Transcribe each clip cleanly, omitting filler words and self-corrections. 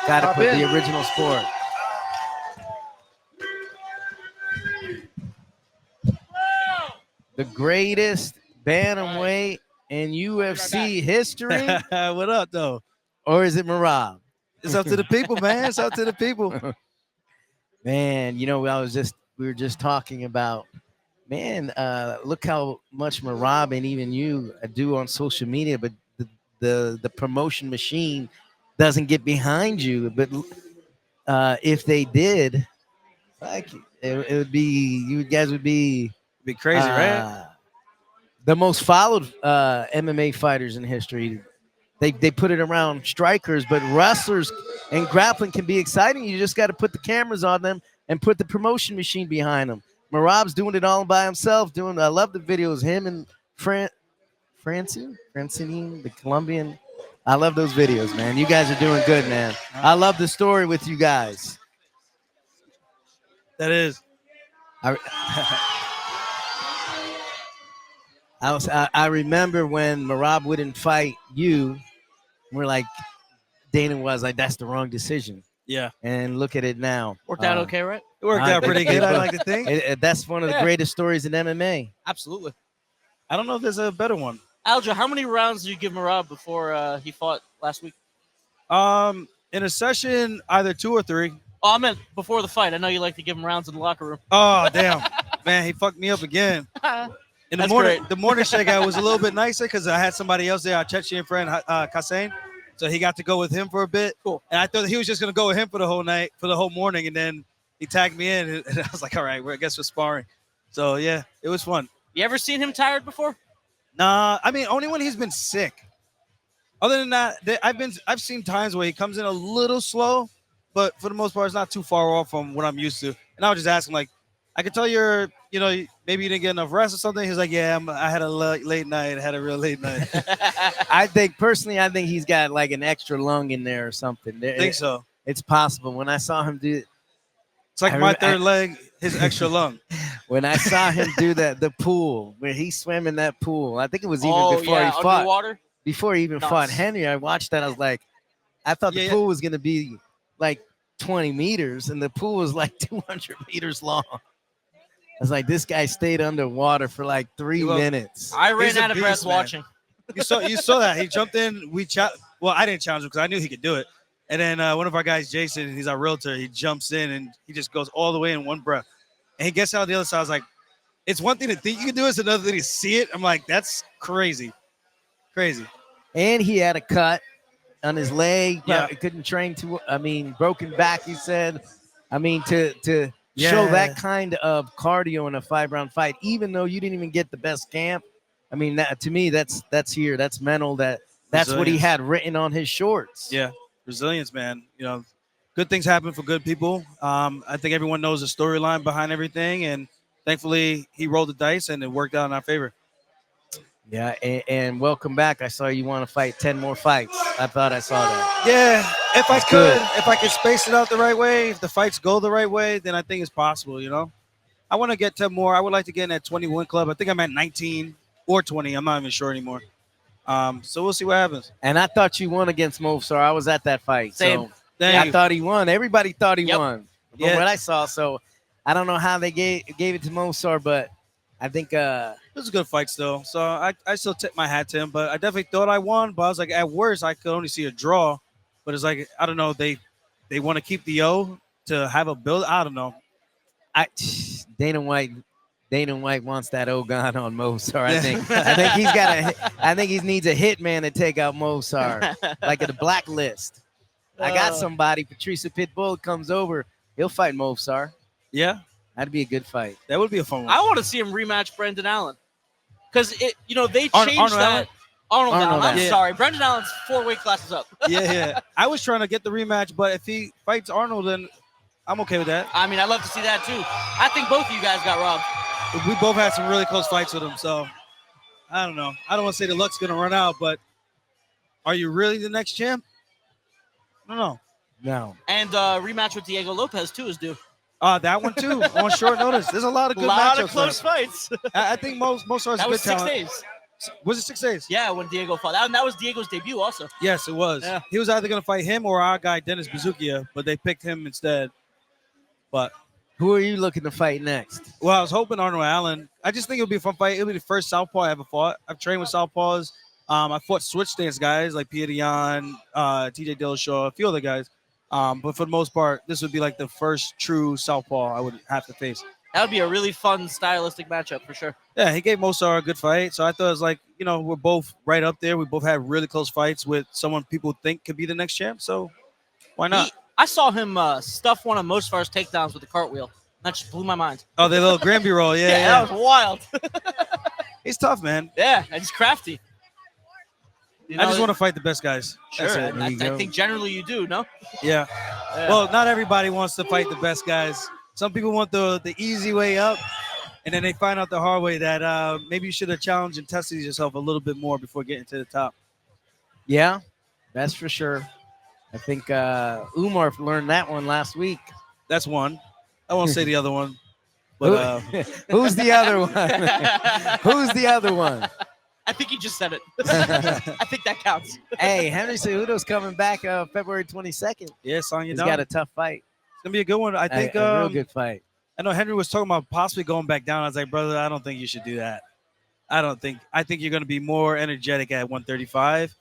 Got to put the original sport. The greatest bantamweight in UFC history, What up, though? or is it Marab? It's up to the people, man. It's up to the people. Man, we were just talking about, man, look how much Marab and even you do on social media, but the promotion machine doesn't get behind you. But if they did, like it would be, you guys would be It'd be crazy, right? the most followed MMA fighters in history. They put it around strikers, but wrestlers and grappling can be exciting. You just got to put the cameras on them and put the promotion machine behind them. Marab's doing it all by himself. I love the videos. Him and Francine, the Colombian. I love those videos, man. You guys are doing good, man. I love the story with you guys. That is. I remember when Marab wouldn't fight you. We're like, Dana was like, that's the wrong decision. Yeah. And look at it now. Worked out okay, right? It worked out pretty good, I like to think. That's one of the greatest stories in MMA. Absolutely. I don't know if there's a better one. Aljo, how many rounds did you give Marab before he fought last week? In a session, either 2 or 3. Oh, I meant before the fight. I know you like to give him rounds in the locker room. Oh, damn. Man, he fucked me up again. In the morning, great. the morning shakeout was a little bit nicer because I had somebody else there, our Chechen friend, Kassane. So he got to go with him for a bit. Cool. And I thought he was just going to go with him for the whole night, for the whole morning. And then he tagged me in. And I was like, all right, I guess we're sparring. So, yeah, it was fun. You ever seen him tired before? Nah, I mean, only when he's been sick. Other than that, I've seen times where he comes in a little slow, but for the most part, it's not too far off from what I'm used to. And I would just ask him, like, I could tell maybe you didn't get enough rest or something. He's like, yeah, I had a late night. I had a real late night. I think he's got like an extra lung in there or something. I think so. It's possible. When I saw him do it, it's like my third leg, his extra lung. When I saw him do the pool, where he swam in that pool, I think it was even before he fought. Underwater? Before he even fought Henry, I watched that. I was like, I thought the pool was going to be like 20 meters, and the pool was like 200 meters long. I was like, this guy stayed underwater for like 3 minutes. I ran out of breath watching. You saw that. He jumped in. Well, I didn't challenge him because I knew he could do it. And then one of our guys, Jason, he's our realtor, he jumps in and he just goes all the way in one breath. And he gets out the other side. I was like, it's one thing to think you can do it, it's another thing to see it. I'm like, that's crazy. Crazy. And he had a cut on his leg. Yeah. He couldn't train broken back, he said. To show that kind of cardio in a 5-round fight, even though you didn't even get the best camp. I mean, to me, that's here. That's mental. That's what he had written on his shorts. Yeah. Resilience, man. Good things happen for good people. I think everyone knows the storyline behind everything, and thankfully he rolled the dice and it worked out in our favor. Yeah, and welcome back. I saw you want to fight 10 more fights. I thought I saw that. Yeah, if I could space it out the right way, if the fights go the right way, then I think it's possible, I want to get 10 more. I would like to get in that 21 club. I think I'm at 19 or 20. I'm not even sure anymore. So we'll see what happens. And I thought you won against Movsar. I was at that fight. Same. So I thought he won. Everybody thought he won. From what I saw. So I don't know how they gave it to Movsar, but I think it was a good fight still. So I still tip my hat to him, but I definitely thought I won. But I was like, at worst, I could only see a draw. But it's like, I don't know. They want to keep the O to have a build. I don't know. Dana White wants that Ogon on Movsar. I think he needs a hitman to take out Movsar, like at a blacklist. I got somebody. Patricia Pitbull comes over. He'll fight Movsar. Yeah, that'd be a good fight. That would be a fun one. I want to see him rematch Brendan Allen because they changed that. Arnold Allen. I'm sorry, Brendan Allen's 4 weight classes up. Yeah. I was trying to get the rematch, but if he fights Arnold, then I'm okay with that. I mean, I'd love to see that too. I think both of you guys got robbed. We both had some really close fights with him, so I don't know. I don't want to say the luck's going to run out, but are you really the next champ? I don't know. No. And rematch with Diego Lopez, too, is due. That one, too, on short notice. There's a lot of good matchups. A lot of close fights. I think most are that good was 6 talent. days. Was it 6 days? Yeah, when Diego fought. That was Diego's debut also. Yes, it was. Yeah. He was either going to fight him or our guy, Dennis Bazookia, but they picked him instead. But Who are you looking to fight next? well, I was hoping Arnold Allen. I just think it'll be a fun fight. It'll be the first southpaw I ever fought. I've trained with southpaws. I fought switch stance guys like Peter Yan, TJ Dillashaw, a few other guys. But for the most part, this would be like the first true southpaw I would have to face. That would be a really fun stylistic matchup for sure. Yeah, he gave Mosar a good fight. So I thought it was like, we're both right up there. We both had really close fights with someone people think could be the next champ. So why not? I saw him stuff one of Mosfar's takedowns with a cartwheel. That just blew my mind. Oh, the little Granby roll. Yeah, That was wild. He's tough, man. Yeah, and he's crafty. I just want to fight the best guys. Sure, That's it. I think generally you do, no? Yeah. Well, not everybody wants to fight the best guys. Some people want the easy way up, and then they find out the hard way that maybe you should have challenged and tested yourself a little bit more before getting to the top. Yeah, that's for sure. I think Umar learned that one last week. That's one. I won't say the other one. But Who's the other one? Who's the other one? I think you just said it. I think that counts. Hey, Henry Cejudo's coming back February 22nd. yeah, Sonya He's Dong. got a tough fight. It's gonna be a good one. I think a real good fight. I know Henry was talking about possibly going back down. I was like, brother, I don't think you should do that. I think you're gonna be more energetic at 135,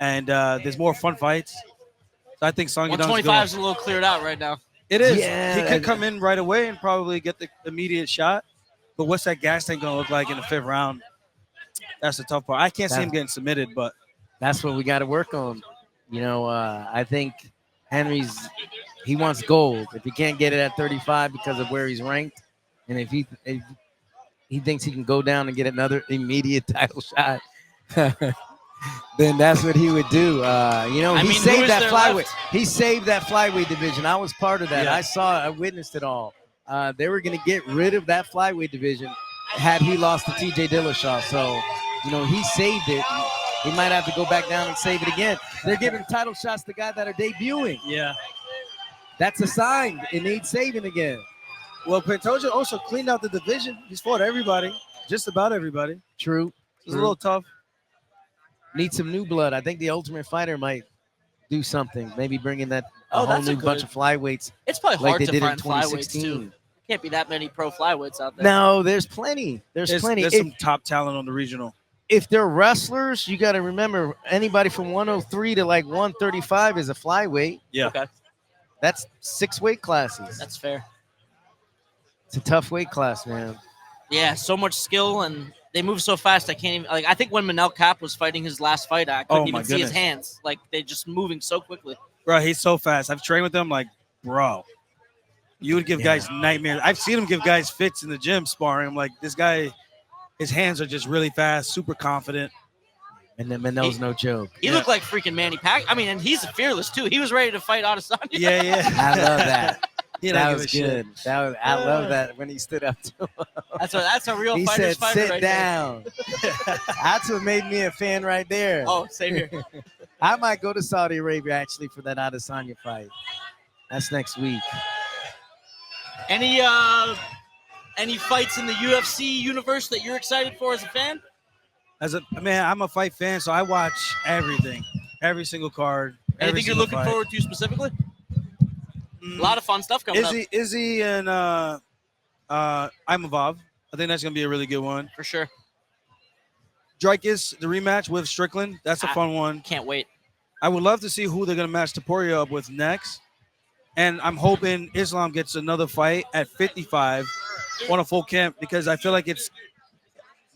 and there's more fun fights. So I think Sonya Dong's 125 is a little cleared out right now. It is. Yeah. He could come in right away and probably get the immediate shot. But what's that gas tank gonna look like in the 5th round? That's the tough part. I can't see him getting submitted, but That's what we got to work on. I think he wants gold. If he can't get it at 35 because of where he's ranked, and if he thinks he can go down and get another immediate title shot, then that's what he would do. He saved that flyweight. Left? He saved that flyweight division. I was part of that. Yeah. I witnessed it all. They were going to get rid of that flyweight division had he lost to TJ Dillashaw. So, he saved it. He might have to go back down and save it again. They're giving title shots to guys that are debuting. yeah. That's a sign. It needs saving again. Well, Pantoja also cleaned out the division. He's fought everybody, just about everybody. True. It's a little tough. Need some new blood. I think the Ultimate Fighter might do something. Maybe bring in a whole that's a new good- bunch of flyweights It's probably like hard they to did in find flyweights 2016. too. Can't be that many pro flyweights out there. No, there's plenty. There's plenty. There's some top talent on the regional. If they're wrestlers, you got to remember anybody from 103 to like 135 is a flyweight. Yeah. Okay, That's 6 weight classes. that's fair. It's a tough weight class, man. Yeah, so much skill, and they move so fast. I can't even I think when Manel Cap was fighting his last fight, I couldn't Oh, even my see his goodness. hands. Like they're just moving so quickly. Bro, he's so fast. I've trained with him, like, bro. You would give guys nightmares. I've seen him give guys fits in the gym sparring. I'm like, this guy, his hands are just really fast, super confident. And then Manel's no joke. He looked like freaking Manny Pac. I mean, and he's fearless too. He was ready to fight Adesanya. Yeah. I love that. He That don't was give a good. I love that when he stood up to him. That's a real He fighter's said, fighter sit right down. That's what made me a fan right there. there. Oh, same here. I might go to Saudi Arabia actually for that Adesanya fight. That's next week. Any fights in the UFC universe that you're excited for as a fan? I'm a fight fan, so I watch everything, every single card. Anything you're looking forward to specifically? A lot of fun stuff coming up. Izzy and Imavov. I think that's gonna be a really good one. For sure. Dreykus, the rematch with Strickland. That's a fun one. Can't wait. I would love to see who they're gonna match Topuria up with next. And I'm hoping Islam gets another fight at 55 on a full camp because I feel like it's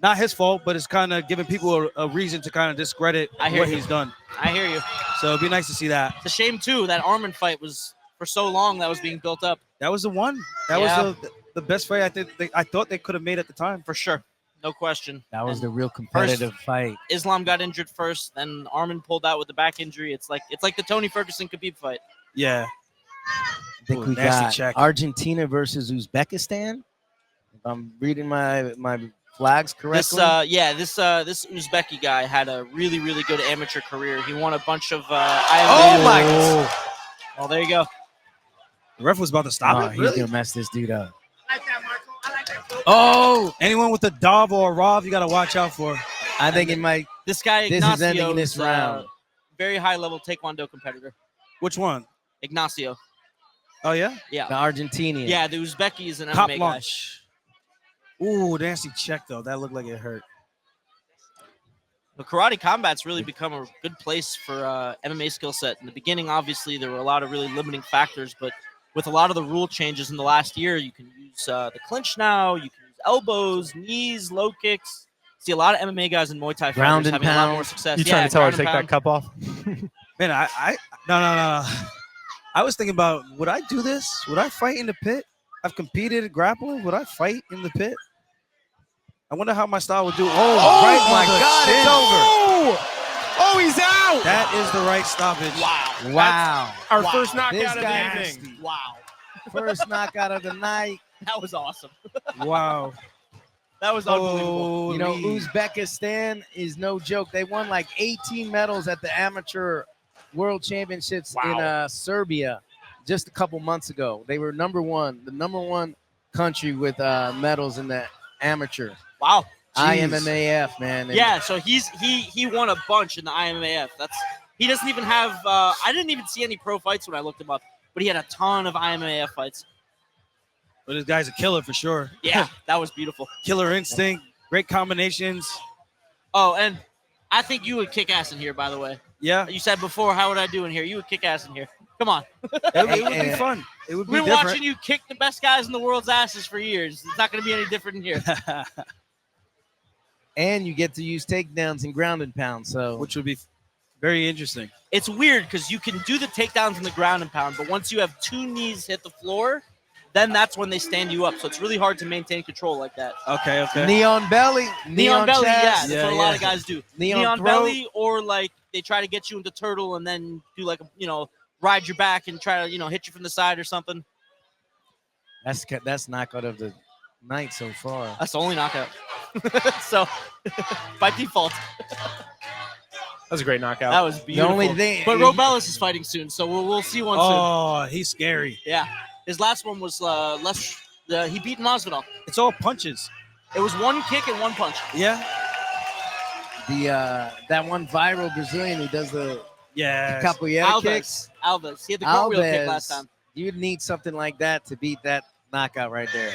not his fault, but it's kind of giving people a reason to kind of discredit what he's done. I hear you. So it'd be nice to see that. It's a shame too that Armin fight was for so long that was being built up. That was the one. That was the best fight I thought they could have made at the time. For sure. No question. That was the real competitive fight. Islam got injured first, then Armin pulled out with the back injury. It's like the Tony Ferguson Khabib fight. Yeah. I think we nasty got check. Argentina versus Uzbekistan. If I'm reading my flags correctly. This Uzbeki guy had a really, really good amateur career. He won a bunch of Oh my God. Well, there you go. The ref was about to stop it. He's Really? gonna mess this dude up. Oh, anyone with a Dov or a Rov, you got to watch out for. I think it might. This guy This Ignacio is ending this round. Very high level Taekwondo competitor. Which one? Ignacio. Oh yeah. Yeah. The Argentinian. Yeah, the Uzbeki is an Cop MMA launch. Ooh, nasty check though. That looked like it hurt. But karate combat's really become a good place for MMA skill set. In the beginning, obviously, there were a lot of really limiting factors, but with a lot of the rule changes in the last year, you can use the clinch now. You can use elbows, knees, low kicks. See a lot of MMA guys and Muay Thai Ground fighters and having a lot pound. more success. You trying to tell her to take ground that cup off? Man, no. I was thinking about, would I do this? Would I fight in the pit? I've competed at grappling. Would I fight in the pit? I wonder how my style would do. Oh Right, on my the God, chin. it's over. Oh, he's out. That is the right stoppage. Wow. Wow. Our Wow. first This knockout of the guy- evening. Wow. First knockout of the night. That was awesome. Wow. That was unbelievable. You know, Holy. Uzbekistan is no joke. They won like 18 medals at the amateur world championships in Serbia just a couple months ago. They were the number one country with medals in the amateur. Wow. IMMAF, man. And Yeah, so he won a bunch in the IMMAF. He doesn't even have I didn't even see any pro fights when I looked him up, but he had a ton of IMMAF fights. But this guy's a killer for sure. Yeah, that was beautiful. Killer instinct, great combinations. Oh, and I think you would kick ass in here, by the way. Yeah, You said before, how would I do in here? You would kick ass in here. Come on. it would be fun. It would be We've been different. watching you kick the best guys in the world's asses for years. It's not going to be any different in here. and you get to use takedowns and ground and pound. So Which would be very interesting. It's weird because you can do the takedowns in the ground and pound, but once you have two knees hit the floor, then that's when they stand you up. So it's really hard to maintain control like that. Okay. neon belly, Neon belly, yeah, chest, that's what a lot of guys do. neon throat. belly, or like they try to get you into turtle and then do like ride your back and try to hit you from the side or something. That's knockout of the night so far. That's the only knockout. So by default, That was a great knockout. that was beautiful. only thing- but Robellis is fighting soon, so we'll see one soon. Oh, he's scary. Yeah, his last one was less. He beat Masvidal. It's all punches. It was one kick and one punch. Yeah. That one viral Brazilian who does the Yeah. capoeira kicks. Alves. He had the cartwheel kick last time. You'd need something like that to beat that knockout right there.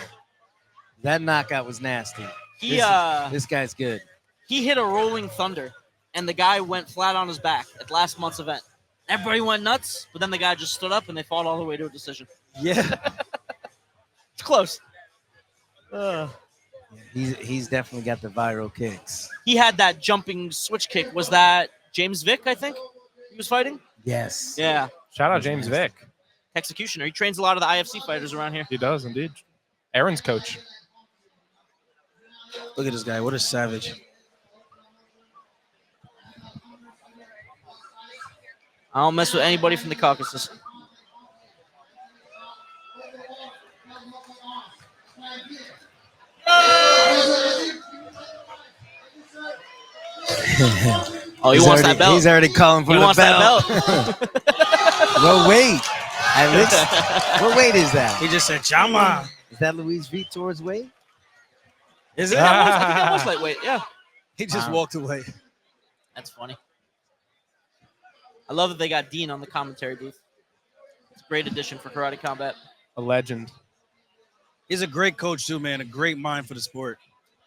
That knockout was nasty. This guy's good. He hit a rolling thunder, and the guy went flat on his back at last month's event. Everybody went nuts, but then the guy just stood up, and they fought all the way to a decision. Yeah. It's close. He's definitely got the viral kicks. He had that jumping switch kick. Was that James Vick, I think, he was fighting? Yes. Yeah. Shout out James Vick. Executioner. He trains a lot of the IFC fighters around here. He does indeed. Aaron's coach. Look at this guy. What a savage. I don't mess with anybody from the Caucasus. Oh, he wants that belt. He's already calling for He the wants belt. that belt. Well, wait. At least, what weight is that? He just said, Chama. Is that Luis Vitor's weight? Is I it? think that was lightweight. Yeah, He just Wow. walked away. that's funny. I love that they got Dean on the commentary booth. It's a great addition for Karate Combat. A legend. He's a great coach, too, man. A great mind for the sport.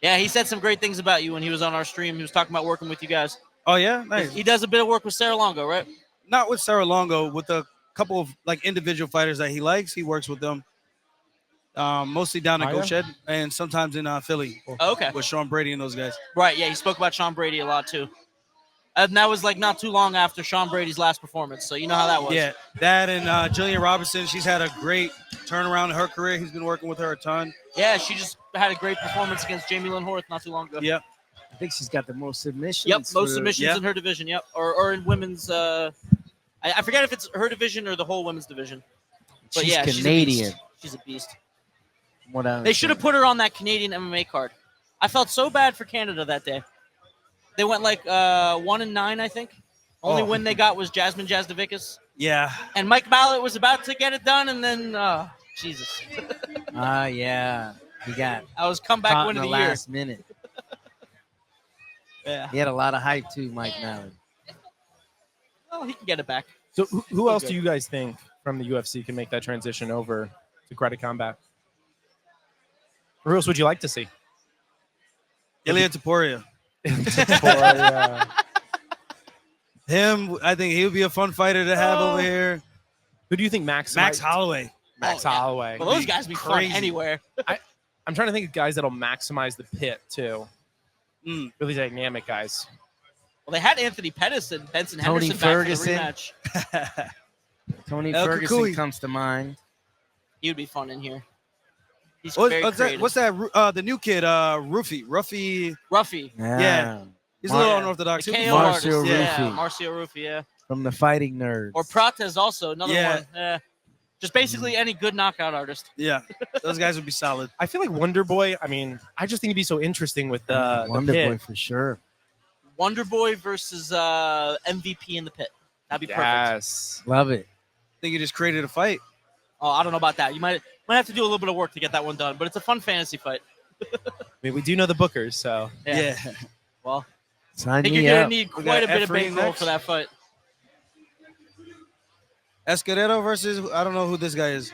Yeah, he said some great things about you when he was on our stream. He was talking about working with you guys. Oh, yeah? Nice. He does a bit of work with Sarah Longo, right? Not with Sarah Longo, with a couple of like individual fighters that he likes. He works with them. Mostly down in Oh, yeah? Go Shed and sometimes in Philly Oh, okay. with Sean Brady and those guys. Right, yeah, he spoke about Sean Brady a lot, too. And that was like not too long after Sean Brady's last performance, so you know how that was. Yeah, that and Jillian Robinson. She's had a great turnaround in her career. He's been working with her a ton. Yeah, she just had a great performance against Jamie Lynn Horth not too long ago. Yep. I think she's got the most submissions. Yep, most for- submissions yeah. in her division, yep. Or in women's I forget if it's her division or the whole women's division. But She's yeah, Canadian. She's a beast. from what I They should have understand. put her on that Canadian MMA card. I felt so bad for Canada that day. They went like 1-9, I think. Only win they got was Jasmine Jasdovikas. Yeah. And Mike Mallett was about to get it done, and then Jesus. Yeah. He got I was comeback caught win in of the the year. last minute. Yeah. He had a lot of hype too, Mike Mallard. Well, he can get it back. So who else do you guys think from the UFC can make that transition over to karate combat? Who else would you like to see? Ilya Taporia. Him, I think he would be a fun fighter to have over here. Who do you think Max Holloway. Max Oh, yeah. Holloway. Well, those guys be fun Crazy. anywhere. I'm trying to think of guys that'll maximize the pit too. Really dynamic guys. Well, they had Anthony Pettis and Benson Tony Henderson back for the Ferguson. rematch. Tony El Ferguson Cucuy. comes to mind. He would be fun in here. He's What's very creative. what's that? The new kid, Ruffy. Ruffy. Yeah. He's a Mar- little unorthodox. The He'll be KO fun. Marcio artist. Yeah, Ruffi. Marcio Ruffi, yeah. From the Fighting Nerds. Or Prates also, another Yeah. one. Yeah. Just basically any good knockout artist. Yeah, those guys would be solid. I feel like Wonder Boy. I mean, I just think he'd be so interesting with the Wonder pit. Boy for sure. Wonder Boy versus MVP in the pit. That'd be perfect. Yes. Love it. I think he just created a fight. Oh, I don't know about that. You might have to do a little bit of work to get that one done, but it's a fun fantasy fight. I mean, we do know the bookers, so Yeah. Well, Sign I think me you're gonna up. need We quite a got bit of Efrain bankroll next. for that fight. Escudero versus I don't know who this guy is.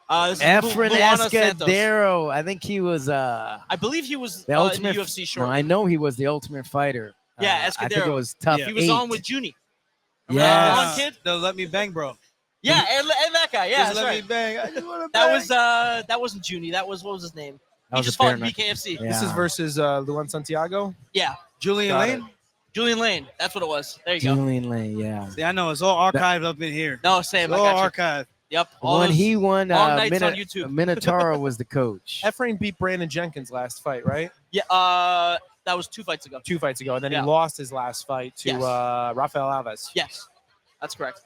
This is Efren Luana Santos. Escudero. I think he was I believe he was the in the ultimate. UFC No, short. I know he was the Ultimate Fighter. Yeah, I think it Escudero. was tough. Yeah. He was 8. on with Junie. Yes. Blonde kid? The Let Me Bang, bro. Yeah, and that guy. Yeah, Just that's let right. me bang. I just want to That wasn't Junie. That was, what was his name? That He was just a bare fought in knuckle. BKFC. Yeah. this is versus Luan Santiago. Yeah, Julian Got Lane. Julian Lane. That's what it was. There you go. Julian Lane. Yeah. See, I know it's all archived up in here. No, same. It's I all got you. archived. Yep. all When those- he won, long nights on YouTube. Minotauro was the coach. Efrain beat Brandon Jenkins last fight, right? Yeah. That was 2 fights ago. 2 fights ago, and then Yeah. he lost his last fight to Yes. Rafael Alves. Yes, that's correct.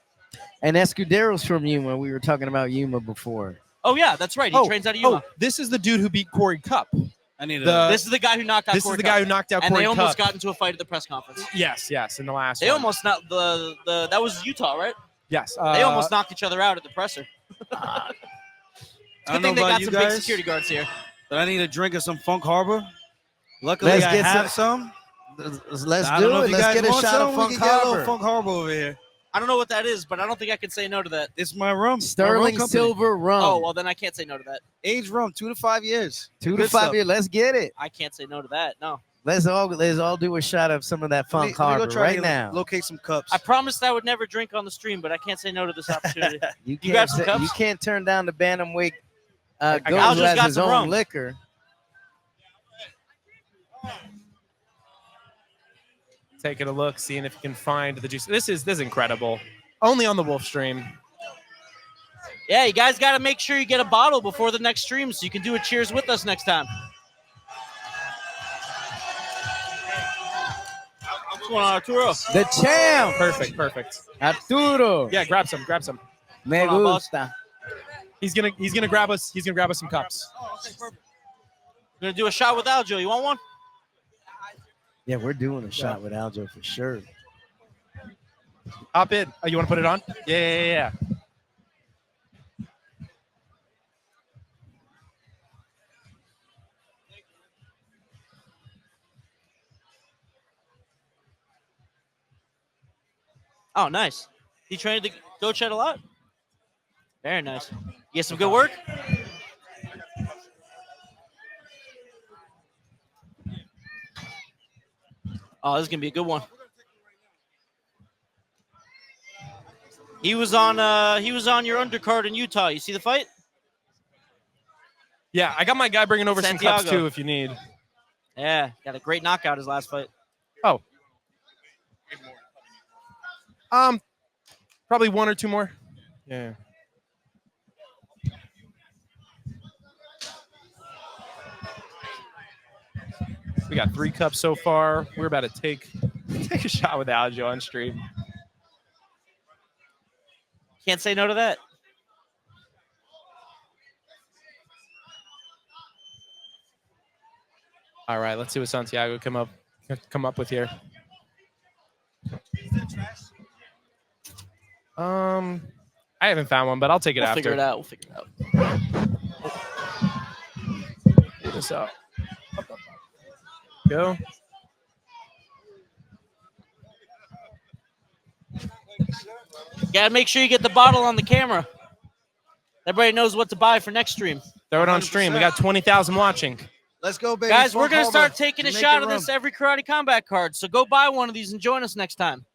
And Escudero's from Yuma. We were talking about Yuma before. Oh yeah, that's right. He trains out of Yuma. this is the dude who beat Corey Cup. I need The- This is the guy who knocked out. This Corey is the Cup. guy who knocked out and Corey they almost Cup. got into a fight at the press conference. Yes, in the last They one. almost not the that was Utah, right? Yes. They almost knocked each other out at the presser. I Good don't know thing they about got you some big guys, security guards here. but I need a drink of some Funk Harbor. Luckily, Let's I get have some. Let's I don't know do if it. you Let's guys get a want shot some. of We Funk can get a little Harbor. Funk Harbor over here. I don't know what that is, but I don't think I can say no to that. It's my rum. Sterling my rum company. Silver Rum. Oh well, then I can't say no to that. Aged rum, 2 to 5 years. 2 to Good 5 stuff. years. Let's get it. I can't say no to that. No, Let's all do a shot of some of that Let me- Funk let me go Harbor try right to now. Locate some cups. I promised I would never drink on the stream, but I can't say no to this opportunity. You You got some cups? You can't turn down the bantamweight got- goes Aljo's who has got his some own rum. liquor. Taking a look, seeing if you can find the juice. This is incredible. Only on the Wolf stream. Yeah, you guys got to make sure you get a bottle before the next stream so you can do a cheers with us next time. What's going on, Arturo? The champ, Perfect. Arturo. Yeah, grab some. Me Hold on, boss. gusta. He's gonna grab us. He's gonna grab us some cups. We're going to do a shot with Aljo. You want one? Yeah, we're doing a shot with Aljo for sure. Hop in. Oh, you want to put it on? Yeah. Oh, nice. He trained to go chat a lot? Very nice. You get some good work? Oh, this is gonna be a good one. He was on your undercard in Utah. You see the fight? Yeah, I got my guy bringing over some cups Santiago. too if you need. Yeah, got a great knockout his last fight. Oh. Probably 1 or 2 more. Yeah. We got 3 cups so far. We're about to take a shot with Aljo on stream. Can't say no to that. All right, let's see what Santiago come up with here. I haven't found one, but I'll take it We'll after. figure it out. We'll figure it out. Get this out. Go. Gotta make sure you get the bottle on the camera. Everybody knows what to buy for next stream. Throw it on stream. We got 20,000 watching. Let's go, baby. Guys, we're Funk going to Harbor, start taking a Jamaican shot of rum. this every Karate Combat card. So go buy one of these and join us next time.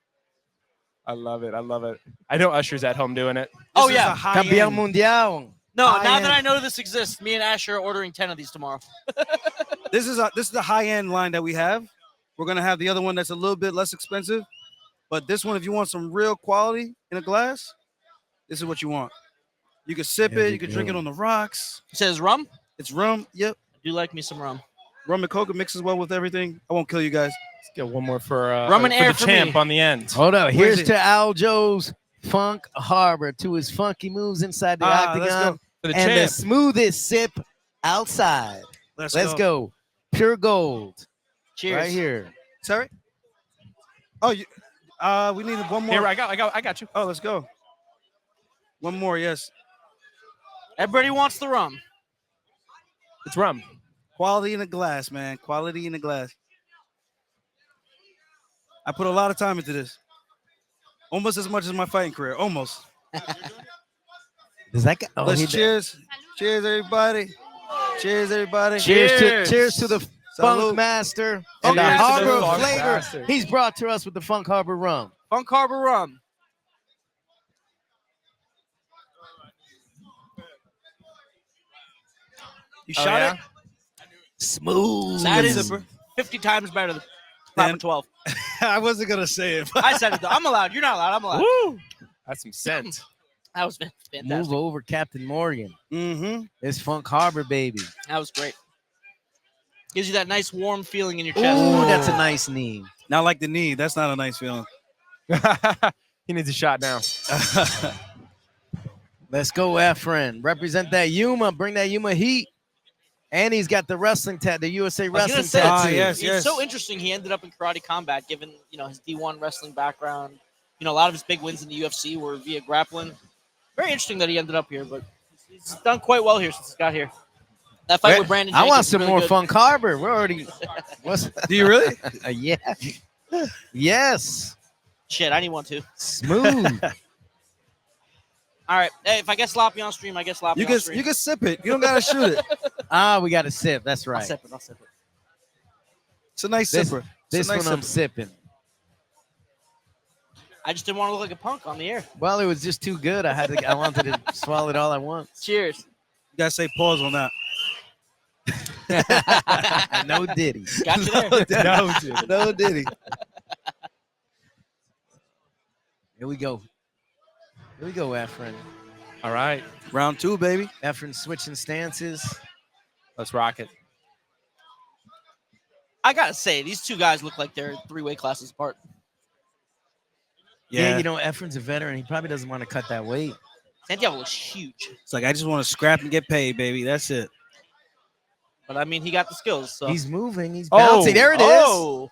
I love it. I love it. I know Usher's at home doing it. Oh, This is yeah. a high Campeón end. Mundial. No, high now end. that I know this exists, me and Asher are ordering 10 of these tomorrow. This is the high end line that we have. We're gonna have the other one that's a little bit less expensive, but this one, if you want some real quality in a glass, this is what you want. You can sip There it. we You can drink it go. on the rocks. It says rum. It's rum. Yep. I do like me some rum. Rum and coca mixes well with everything. I won't kill you guys. Let's get one more for Rum and for air the for champ me. on the end. Hold up. Where's Here's it? to Aljo's Funk Harbor, to his funky moves inside the Let's octagon, go. For the and the champ. smoothest sip outside. Let's Go. Pure gold. Cheers. Right here. Sorry. Oh, we need one more. Here, I got you. Oh, let's go. One more. Yes. Everybody wants the rum. It's rum. Quality in a glass, man. Quality in a glass. I put a lot of time into this. Almost as much as my fighting career. Almost. Does that guy? Oh, Let's he- cheers. Cheers, everybody. Cheers, everybody. Cheers to the Funk Salute. Master Funk and the Master. Harbor Funk flavor. Master. He's brought to us with the Funk Harbor Rum. Funk Harbor Rum. You Oh, shot yeah? it? Smooth. That Good is zipper. 50 times better than proper Man. 12. I wasn't going to say it. I said it, though. I'm allowed. You're not allowed. I'm allowed. Woo! That's some scent. That was fantastic. Move over, Captain Morgan. Mm-hmm. It's Funk Harbor, baby. That was great. Gives you that nice warm feeling in your chest. Ooh, that's a nice knee. Not like the knee. That's not a nice feeling. He needs a shot now. Let's go, Efren. Represent that Yuma. Bring that Yuma heat. And he's got the wrestling the USA I was gonna wrestling say, tattoo. yes. it's so interesting. He ended up in Karate Combat, given his D1 wrestling background. A lot of his big wins in the UFC were via grappling. Very interesting that he ended up here, but he's done quite well here since he got here. That fight with Brandon I Jenkins want was some really more good. Funk Harbor. We're already. What's Do you really? yeah. Yes. Shit, I need one too. Smooth. All right, hey, if I get sloppy on stream, I get sloppy You on can stream. you can sip it. You don't gotta shoot it. We got to sip. That's I'll right. sip it. I'll sip it. It's a nice This- sipper. This It's a nice one I'm sipper. sipping. I just didn't want to look like a punk on the air. Well, it was just too good. I wanted to swallow it all at once. Cheers. You gotta say pause on that. No diddy. Got you there. No, dude. No diddy. Here we go. Here we go, Efren. All right. Round 2, baby. Efren switching stances. Let's rock it. I gotta say, these two guys look like they're 3 weight classes apart. Yeah, Efren's a veteran. He probably doesn't want to cut that weight. Santiago looks huge, It's like I just want to scrap and get paid, baby. That's it. but I mean, he got the skills. So He's moving. He's Oh. bouncing. There it is. Oh.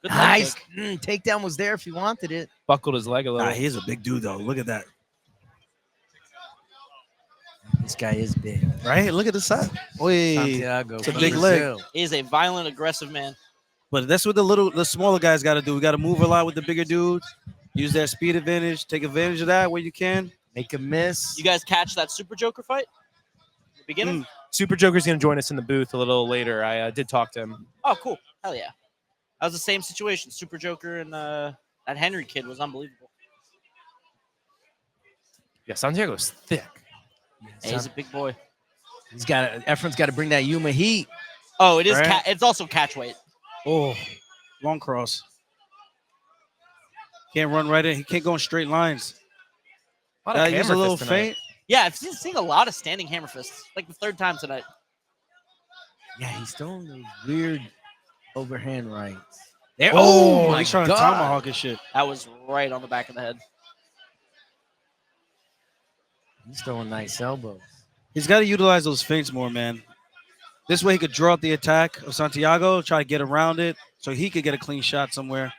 Good leg Nice. kick. Takedown was there if he wanted it. Buckled his leg a little. Nah, he's a big dude though. Look at that. This guy is big. Right? Look at the side. Wait. Santiago. It's a from big leg. Brazil. He is a violent, aggressive man. But that's what the smaller guys got to do. We got to move a lot with the bigger dudes. Use that speed advantage. Take advantage of that where you can. Make a miss. You guys catch that Super Joker fight? In the beginning? Super Joker's going to join us in the booth a little later. I did talk to him. Oh, cool. Hell yeah. That was the same situation. Super Joker and that Henry kid was unbelievable. Yeah, Santiago's thick. Hey, he's a big boy. Efren's got to bring that Yuma heat. Oh, it is. Right. It's also catch weight. Oh, long cross. Can't run right in. He can't go in straight lines. A lot of Use a hammer little fists tonight. feint. Yeah, I've seen a lot of standing hammer fists. Like the 3rd time tonight. Yeah, he's throwing those weird overhand rights. There. Oh, my he's trying God. to tomahawk his shit. That was right on the back of the head. He's throwing nice elbows. He's got to utilize those feints more, man. This way he could draw out the attack of Santiago, try to get around it so he could get a clean shot somewhere.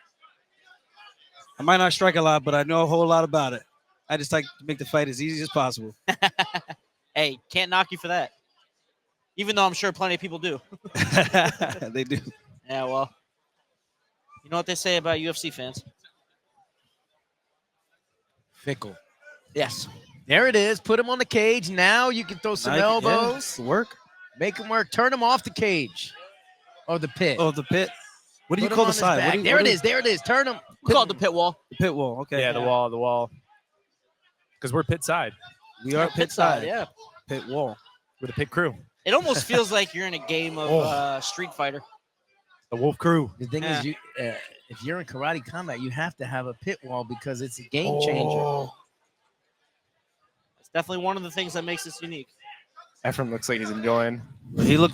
I might not strike a lot, but I know a whole lot about it. I just like to make the fight as easy as possible. Hey, can't knock you for that. Even though I'm sure plenty of people do. They do. Yeah, well, you know what they say about UFC fans. Fickle. Yes. There it is. Put him on the cage. Now you can throw some elbows. Yeah, work. Make him work. Turn him off the cage. Or the pit. Oh, the pit. What do you Put him call on the his side? back. There it is. There it is. Turn him. We call it the pit wall. The pit wall. Okay. Yeah, the wall. Because we're pit side. We are pit side. Yeah. Pit wall. We're the pit crew. It almost feels like you're in a game of Street Fighter. The Wolf Crew. The thing is, if you're in karate combat, you have to have a pit wall because it's a game changer. It's definitely one of the things that makes this unique. Ephraim looks like he's enjoying.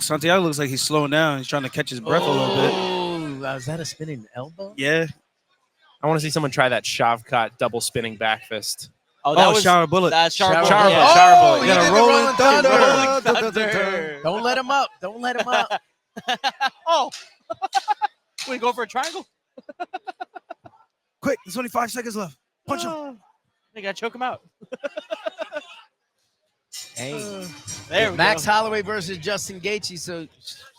Santiago looks like he's slowing down. He's trying to catch his breath a little bit. Oh, is that a spinning elbow? Yeah. I want to see someone try that Shavkat double spinning back fist. Oh, that was shower bullet. That's shower Shower bullet. bullet. Yeah. Oh, You he got did a the rolling thunder. Rolling thunder. Don't let him up. Don't let him up. Oh. We go for a triangle? Quick, there's only 5 seconds left. Punch him. I think I choke him out. Hey, There we Max go. Holloway versus Justin Gaethje, so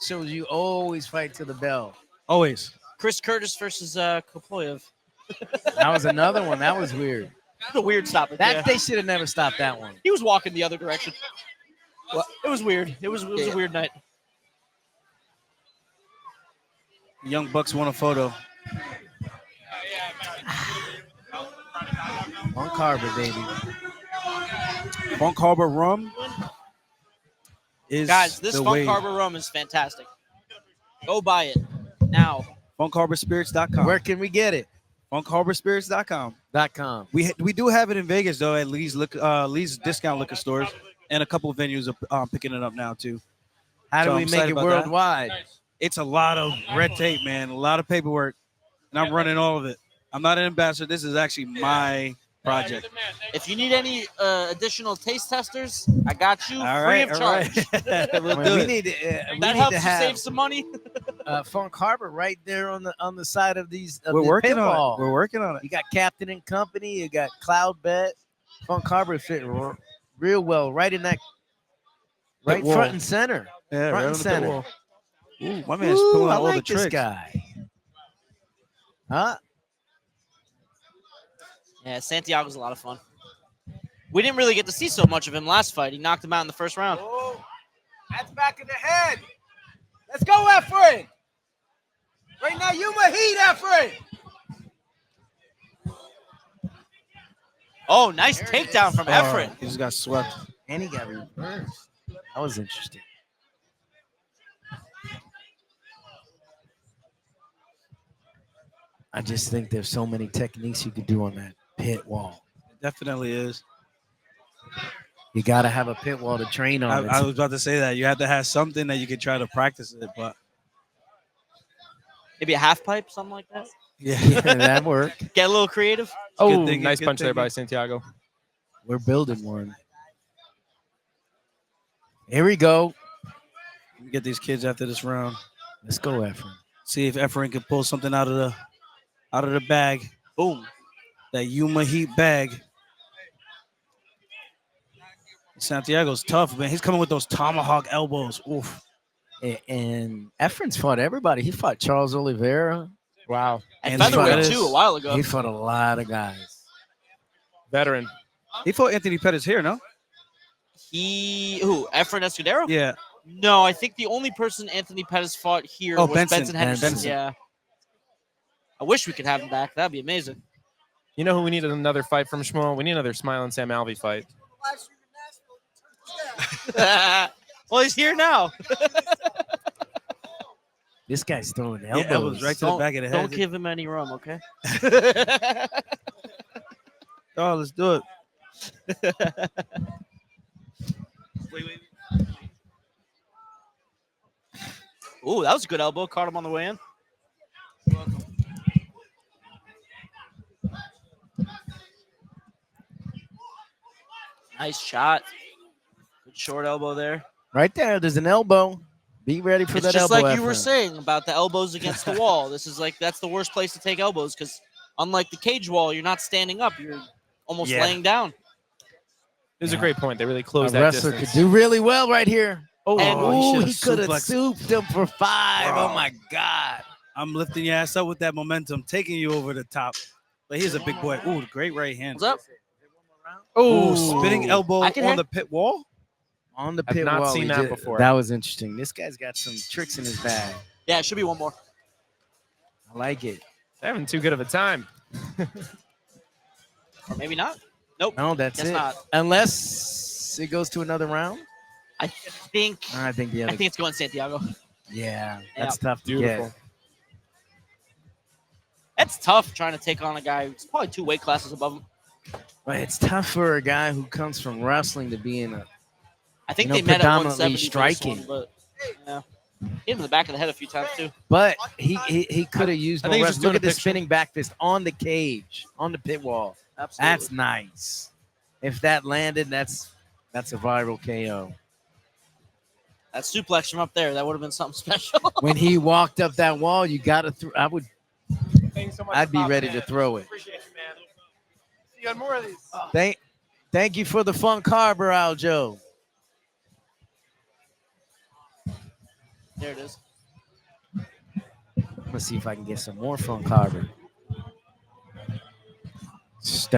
shows you always fight to the bell. Always. Chris Curtis versus Kopoyev. That was another one. That was weird. The weird stopper. That they should have never stopped that one. He was walking the other direction. Well, it was weird. It was a weird night. Young Bucks want a photo. Funk Harbor, baby. Funk Harbor Rum is Guys, this the Funk way. Harbor Rum is fantastic. Go buy it now. FunkHarborSpirits.com. Where can we get it? FunkHarborSpirits.com. .com. We do have it in Vegas though at Lee's discount liquor stores, and a couple of venues are picking it up now too. How do So we I'm make excited it about that. worldwide? It's a lot of red tape, man. A lot of paperwork, and I'm running all of it. I'm not an ambassador. This is actually my project. If you need any additional taste testers, I got you All free right, of all charge. right. We'll Well, do we it. need to, That helps you save some money. Funk Harbor right there on the side of these. Of We're the working pinball. on it. We're working on it. You got Captain and Company. You got Cloud Bet. Funk Harbor fit real well right in that, right wall. front and center. Yeah, Front right and on the center. wall. Ooh, my man's Ooh, pulling I out all like the tricks. this guy. Huh? Yeah, Santiago's a lot of fun. We didn't really get to see so much of him last fight. He knocked him out in the first round. Oh, that's back of the head. Let's go, Efren. Right now, you my heat, Efren. Oh, nice There it takedown is. from Efren. He just got swept. And he got reversed. That was interesting. I just think there's so many techniques you could do on that pit wall. It definitely is. You got to have a pit wall to train on. I was about to say that you have to have something that you can try to practice it, but Maybe a half pipe, something like that. yeah, yeah, that worked. Get a little creative. Oh, thing, nice good punch there thing. by Santiago. We're building one. Here we go. we get these kids after this round. Let's go, Efren. See if Efren can pull something out of the bag. Boom. That Yuma Heat bag. Santiago's tough, man. He's coming with those tomahawk elbows. Oof. And Efren's fought everybody. He fought Charles Oliveira. Wow. And And featherweight Pettis. too a while ago. He fought a lot of guys. Veteran. He fought Anthony Pettis here, no? Efren Escudero? Yeah. No, I think the only person Anthony Pettis fought here Oh, was Benson. Henderson. Benson. Yeah. I wish we could have him back. That'd be amazing. You know who we need another fight from, Shmuel? We need another Smile and Sam Alvey fight. Well, he's here now. This guy's throwing Yeah, elbows elbows. right to the back of the head. Don't give him any rum, okay? Oh, let's do it. Ooh, that was a good elbow. Caught him on the way in. Nice shot. Good short elbow there. Right there. There's an elbow. Be ready for It's that just elbow. like you were Efren. saying about the elbows against the wall. This is like that's the worst place to take elbows because unlike the cage wall, you're not standing up. You're almost Yeah. laying down. It was a Yeah. great point. They really A closed that wrestler distance. could do really well right here. Oh, he should've could have suplexed. souped him for 5. Bro. Oh, my God. I'm lifting your ass up with that momentum, taking you over the top. But he's a big boy. Ooh, great right hand. What's up? Oh, spinning elbow I can on hang- the pit wall. On the I've pit not wall. seen he that did- before. That was interesting. This guy's got some tricks in his bag. Yeah, it should be one more. I like it. They're having too good of a time. Or maybe not. Nope. No, that's Guess it. not. Unless it goes to another round. I think I think the other. it's going Santiago. Yeah, that's tough to Beautiful. get. It's tough trying to take on a guy who's probably 2 weight classes above him. But it's tough for a guy who comes from wrestling to be in a. I think You know, they met at predominantly 170 for this striking. one, but yeah. Hit him in the back of the head a few times too. But he could have used I more think he's rest. just Look doing at a the picture. spinning back fist on the cage, on the pit wall. Absolutely. That's nice. If that landed, that's a viral KO. That suplex from up there, that would have been something special. When he walked up that wall, you got to. I would. Thanks so much I'd for be popping ready in. to throw it. Appreciate you, man. See you on more of these. Thank you for the Funk Harbor, Aljo. There it is. Let's see if I can get some more Funk Harbor.